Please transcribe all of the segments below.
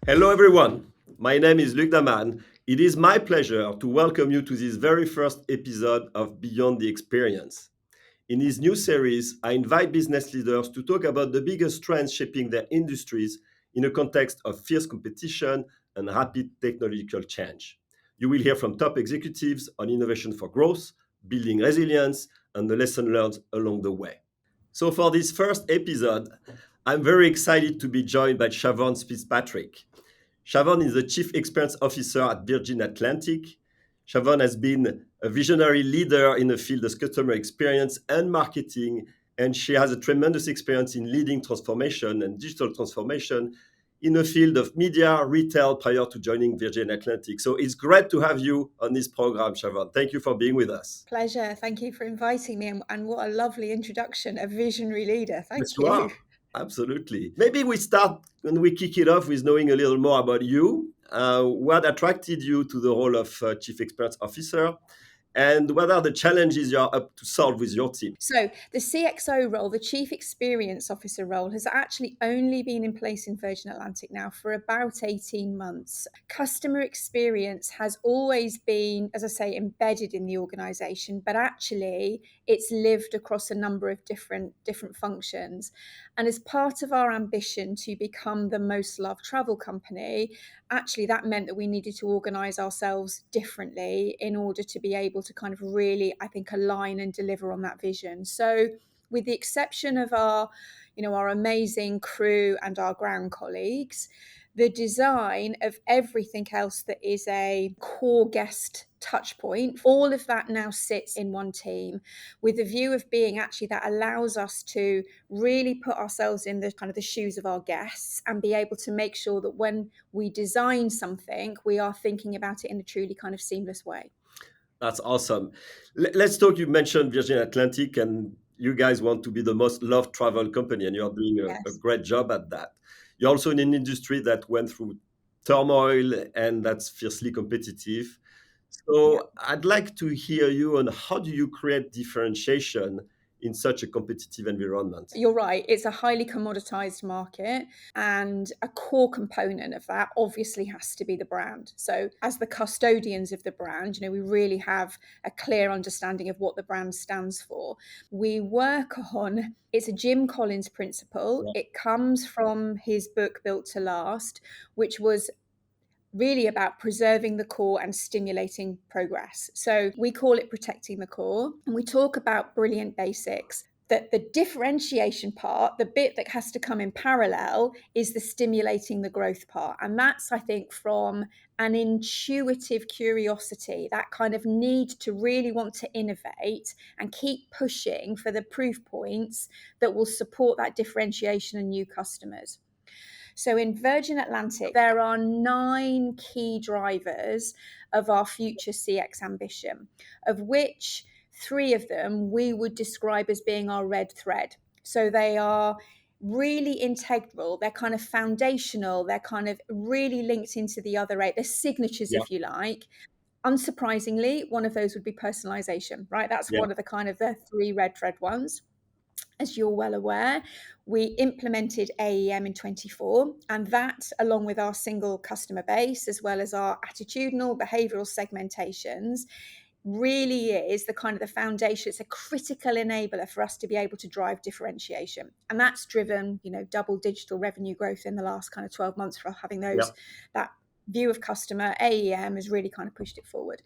Hello, everyone. My name is Luc Dammann. It is my pleasure to welcome you to this very first episode of Beyond the Experience. In this new series, I invite business leaders to talk about the biggest trends shaping their industries in a context of fierce competition and rapid technological change. You will hear from top executives on innovation for growth, building resilience, and the lesson learned along the way. So, for this first episode, I'm very excited to be joined by Siobhan Fitzpatrick. Siobhan is the Chief Experience Officer at Virgin Atlantic. Siobhan has been a visionary leader in the field of customer experience and marketing, and she has a tremendous experience in leading transformation and digital transformation in the field of media, retail prior to joining Virgin Atlantic. So it's great to have you on this program, Siobhan. Thank you for being with us. Pleasure. Thank you for inviting me. And what a lovely introduction, a visionary leader. Yes, Thank you you. are. Absolutely. Maybe we start and we kick it off with knowing a little more about you. What attracted you to the role of Chief Experience Officer? And what are the challenges you are up to solve with your team? So, the CXO role, the Chief Experience Officer role, has actually only been in place in Virgin Atlantic now for about 18 months. Customer experience has always been, as I say, embedded in the organisation, but actually it's lived across a number of different functions. And as part of our ambition to become the most loved travel company, actually that meant that we needed to organise ourselves differently in order to be able to kind of really, I think, align and deliver on that vision. So with the exception of our amazing crew and our ground colleagues, the design of everything else that is a core guest touch point, all of that now sits in one team with the view of being actually that allows us to really put ourselves in the kind of the shoes of our guests and be able to make sure that when we design something, we are thinking about it in a truly kind of seamless way. That's awesome. Let's talk. You mentioned Virgin Atlantic, and you guys want to be the most loved travel company, and you're doing a Yes. great job at that. You're also in an industry that went through turmoil and that's fiercely competitive. Yeah. So I'd like to hear you on how do you create differentiation in such a competitive environment? You're right. It's a highly commoditized market, and a core component of that obviously has to be the brand. So, as the custodians of the brand, we really have a clear understanding of what the brand stands for. We work on it's a Jim Collins principle. Yeah. It comes from his book Built to Last, which was really about preserving the core and stimulating progress. So we call it protecting the core, and we talk about brilliant basics. That the differentiation part, the bit that has to come in parallel, is the stimulating the growth part. And that's, I think, from an intuitive curiosity, that kind of need to really want to innovate and keep pushing for the proof points that will support that differentiation and new customers. So in Virgin Atlantic, there are 9 key drivers of our future CX ambition, of which 3 of them we would describe as being our red thread. So they are really integral, they're kind of foundational, they're kind of really linked into the other 8, they're signatures, Yeah. if you like. Unsurprisingly, one of those would be personalisation, right? That's Yeah. one of the kind of the 3 red thread ones. As you're well aware, we implemented AEM in 24, and that, along with our single customer base, as well as our attitudinal behavioural segmentations, really is the kind of the foundation. It's a critical enabler for us to be able to drive differentiation. And that's driven, double digital revenue growth in the last kind of 12 months for having Yeah. that view of customer. AEM has really kind of pushed it forward.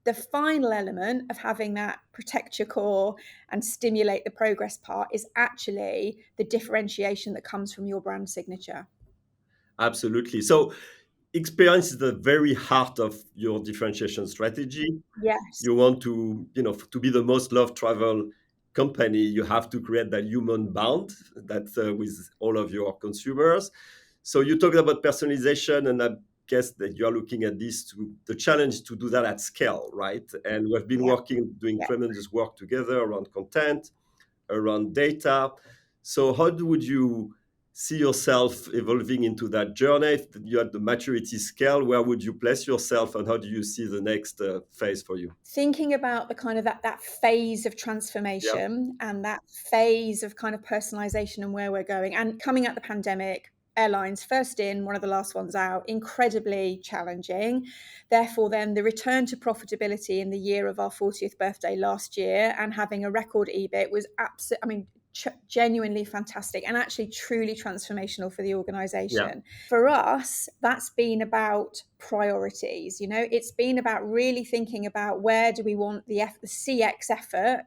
The final element of having that protect your core and stimulate the progress part is actually the differentiation that comes from your brand signature. Absolutely. So experience is the very heart of your differentiation strategy. Yes. You want to, to be the most loved travel company, you have to create that human bond that with all of your consumers. So you talked about personalization, and I guess that you are looking at this to the challenge to do that at scale, right? And we've been Yeah. doing Yeah. tremendous work together around content, around data. So how would you see yourself evolving into that journey? If you had the maturity scale, where would you place yourself, and how do you see the next phase for you? Thinking about the kind of that phase of Yeah. transformation and that phase of kind of personalization and where we're going, and coming out the pandemic, airlines, first in, one of the last ones out, incredibly challenging. Therefore, then the return to profitability in the year of our 40th birthday last year and having a record EBIT was absolutely, genuinely fantastic and actually truly transformational for the organization. For us, that's been about priorities. It's been about really thinking about where do we want the CX effort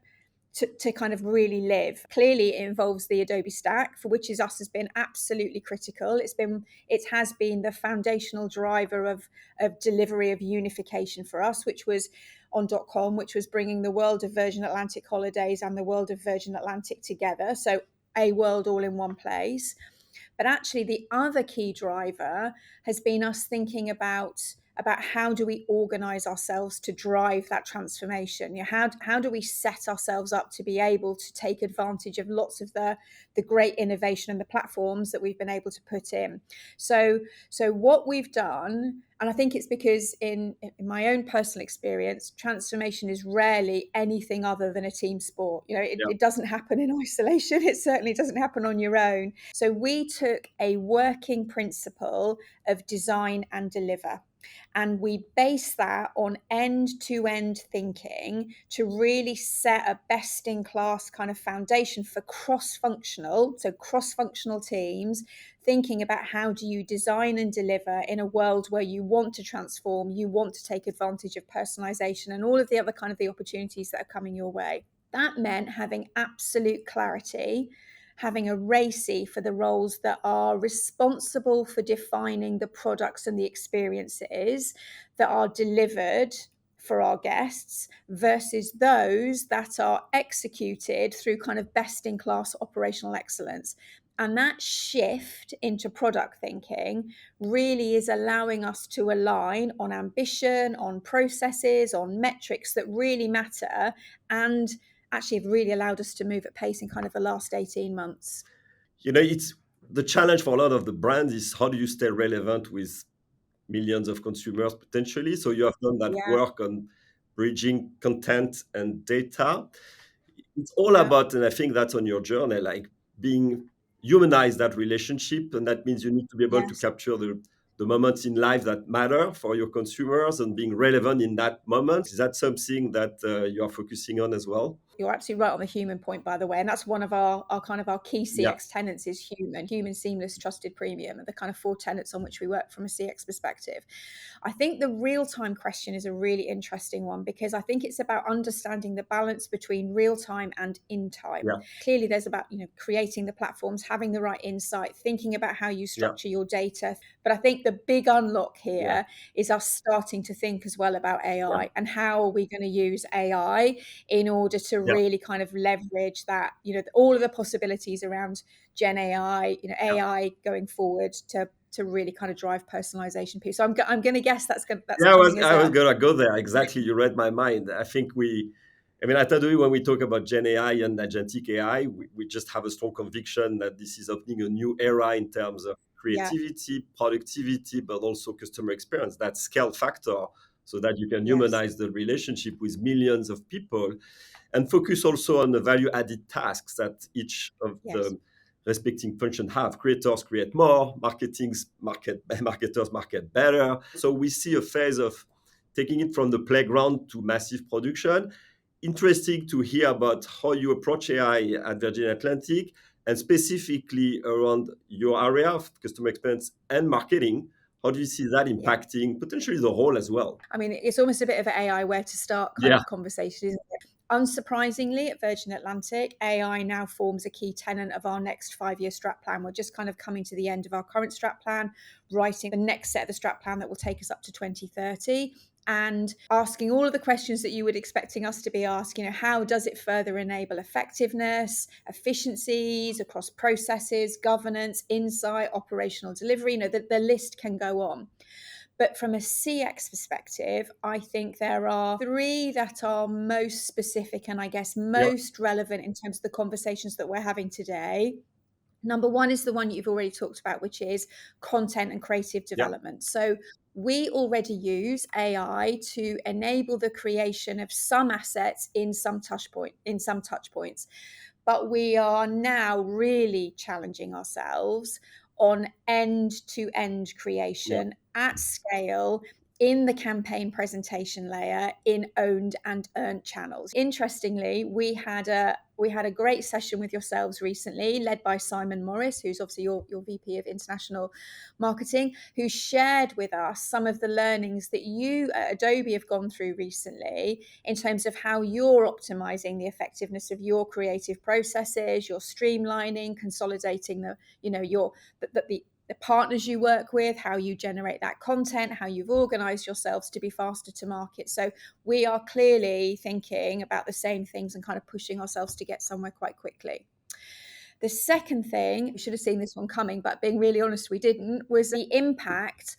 to kind of really live. Clearly, it involves the Adobe stack, for which has been absolutely critical. It has been the foundational driver of delivery of unification for us, which was on .com, which was bringing the world of Virgin Atlantic holidays and the world of Virgin Atlantic together. So a world all in one place. But actually, the other key driver has been us thinking about how do we organize ourselves to drive that transformation. How do we set ourselves up to be able to take advantage of lots of the great innovation and the platforms that we've been able to put in. So what we've done, and I think it's because in my own personal experience, transformation is rarely anything other than a team sport. It doesn't happen in isolation. It certainly doesn't happen on your own. So we took a working principle of design and deliver, and we base that on end-to-end thinking to really set a best-in-class kind of foundation for cross-functional teams, thinking about how do you design and deliver in a world where you want to transform, you want to take advantage of personalisation and all of the other kind of the opportunities that are coming your way. That meant having absolute clarity, having a RACI for the roles that are responsible for defining the products and the experiences that are delivered for our guests versus those that are executed through kind of best-in-class operational excellence. And that shift into product thinking really is allowing us to align on ambition, on processes, on metrics that really matter, and actually have really allowed us to move at pace in kind of the last 18 months. It's the challenge for a lot of the brands is how do you stay relevant with millions of consumers potentially? So you have done that Yeah, work on bridging content and data. It's all yeah, about, and I think that's on your journey, like being humanize that relationship, and that means you need to be able to yes. capture the moments in life that matter for your consumers and being relevant in that moment. Is that something that you are focusing on as well? You're absolutely right on the human point, by the way. And that's one of our kind of our key Yeah, CX tenets is human, seamless, trusted, premium, and the kind of 4 tenets on which we work from a CX perspective. I think the real-time question is a really interesting one because I think it's about understanding the balance between real-time and in-time. yeah, Clearly, there's about, creating the platforms, having the right insight, thinking about how you yeah, structure your data. But I think the big unlock yeah, here is us starting to think as well about yeah, AI and how are we going to use AI in order to yeah, really kind of leverage that, all of the possibilities around Gen AI, yeah. AI going forward to really kind of drive personalization piece. So I'm going to guess that's Yeah, coming as I was a gonna go there. Exactly, you read my mind. I think I mean, at Adobe, when we talk about Gen AI and agentic AI, we just have a strong conviction that this is opening a new era in terms of yeah, creativity, productivity, but also customer experience. That scale factor, so that you can yes, humanize the relationship with millions of people, and focus also on the value added tasks that each of yes, the respecting function have. Creators create more, marketers market better. So we see a phase of taking it from the playground to massive production. Interesting to hear about how you approach AI at Virgin Atlantic and specifically around your area of customer experience and marketing. How do you see that yeah. impacting potentially the whole as well? I mean, it's almost a bit of an AI where to start kind Yeah, of conversation, isn't it? Unsurprisingly, at Virgin Atlantic, AI now forms a key tenet of our next 5-year strat plan. We're just kind of coming to the end of our current strat plan, writing the next set of the strat plan that will take us up to 2030 and asking all of the questions that you would expecting us to be asked. How does it further enable effectiveness, efficiencies across processes, governance, insight, operational delivery? The list can go on. But from a CX perspective, I think there are 3 that are most specific and I guess yeah, most relevant in terms of the conversations that we're having today. Number 1 is the one you've already talked about, which is content and creative yeah, development. So we already use AI to enable the creation of some assets in some touch points. But we are now really challenging ourselves on end-to-end creation at scale in the campaign presentation layer in owned and earned channels. Interestingly, we had a great session with yourselves recently, led by Simon Morris, who's obviously your VP of International Marketing, who shared with us some of the learnings that you at Adobe have gone through recently in terms of how you're optimizing the effectiveness of your creative processes, you're streamlining, consolidating the partners you work with, how you generate that content, how you've organized yourselves to be faster to market. So we are clearly thinking about the same things and kind of pushing ourselves to get somewhere quite quickly. The second thing, we should have seen this one coming, but being really honest, we didn't, was the impact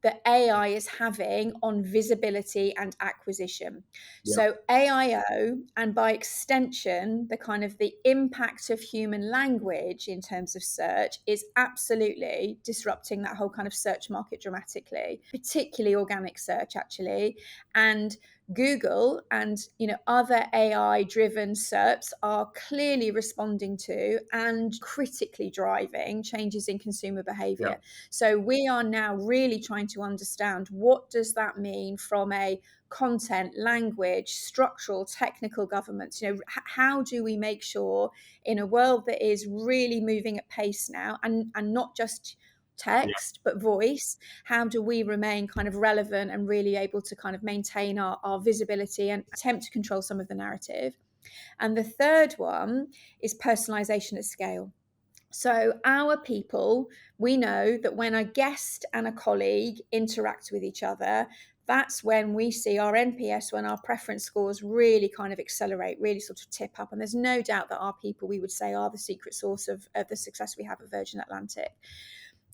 that AI is having on visibility and acquisition. So AIO, and by extension, the impact of human language in terms of search is absolutely disrupting that whole kind of search market dramatically, particularly organic search actually. And Google and other AI-driven SERPs are clearly responding to and critically driving changes in consumer behavior. Yeah. So we are now really trying to understand, what does that mean from a content, language, structural, technical governance? How do we make sure in a world that is really moving at pace now, and not just text but voice, how do we remain kind of relevant and really able to kind of maintain our visibility and attempt to control some of the narrative? And the third one is personalisation at scale. So our people, we know that when a guest and a colleague interact with each other, that's when we see our NPS, when our preference scores really kind of accelerate, really sort of tip up. And there's no doubt that our people, we would say, are the secret source of the success we have at Virgin Atlantic.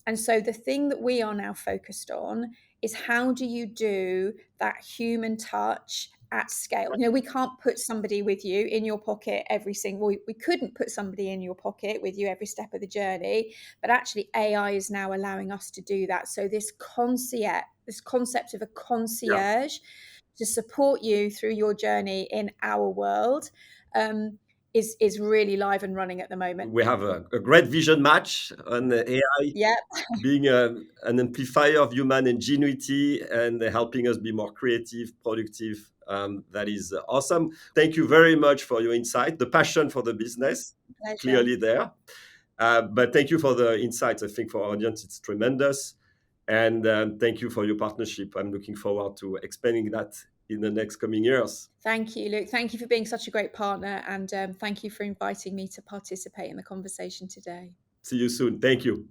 And so the thing that we are now focused on is, how do you do that human touch at scale? We can't put somebody with you in your pocket we couldn't put somebody in your pocket with you every step of the journey, but actually AI is now allowing us to do that. So this concept of a concierge to support you through your journey in our world, is really live and running at the moment. We have a great vision match on the AI Yeah. being an amplifier of human ingenuity and helping us be more creative, productive. That is awesome. Thank you very much for your insight. The passion for the business, Pleasure. clearly there. But thank you for the insights. I think for our audience, it's tremendous. And thank you for your partnership. I'm looking forward to expanding that in the next coming years. Thank you, Luc. Thank you for being such a great partner. And thank you for inviting me to participate in the conversation today. See you soon. Thank you.